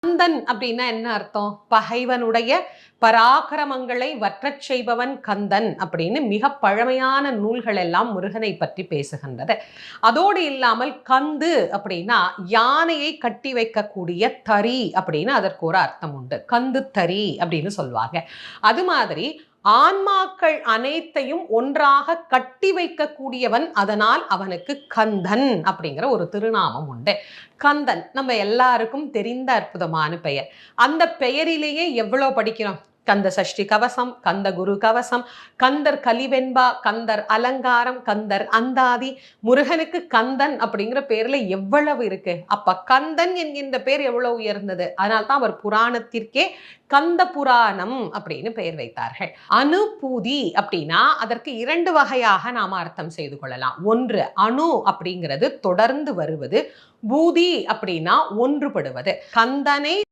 கந்தன் அப்படின்னா என்ன அர்த்தம்? பகைவனுடைய பராக்கிரமங்களை வற்றச் செய்பவன் கந்தன் அப்படின்னு மிக பழமையான நூல்கள் எல்லாம் முருகனை பற்றி பேசுகின்றது. அதோடு இல்லாமல் கந்து அப்படின்னா யானையை கட்டி வைக்கக்கூடிய தறி அப்படின்னு அதற்கு ஒரு அர்த்தம் உண்டு. கந்து தறி அப்படின்னு சொல்லுவாங்க. அது மாதிரி ஆன்மாக்கள் அனைத்தையும் ஒன்றாக கட்டி வைக்கக்கூடியவன், அதனால் அவனுக்கு கந்தன் அப்படிங்கிற ஒரு திருநாமம் உண்டு. கந்தன் நம்ம எல்லாருக்கும் தெரிந்த அற்புதமான பெயர். அந்த பெயரிலேயே எவ்வளவு படிக்கிறோம்? கந்த சஷ்டி கவசம், கந்த குரு கவசம், கந்தர் கலிவெண்பா, கந்தர் அலங்காரம், கந்தர் அந்தாதி. முருகனுக்கு கந்தன் அப்படிங்கிற பேர்ல எவ்வளவு இருக்கு. அப்ப கந்தன் என்கின்ற பேர் எவ்வளவு உயர்ந்தது. அதனால்தான் அவர் புராணத்திற்கே கந்த புராணம் அப்படின்னு பெயர் வைத்தார்கள். அனுபூதி அப்படின்னா அதற்கு இரண்டு வகையாக நாம அர்த்தம் செய்து கொள்ளலாம். ஒன்று, அணு அப்படிங்கிறது தொடர்ந்து வருவது. பூதி அப்படின்னா ஒன்றுபடுவது. கந்தனை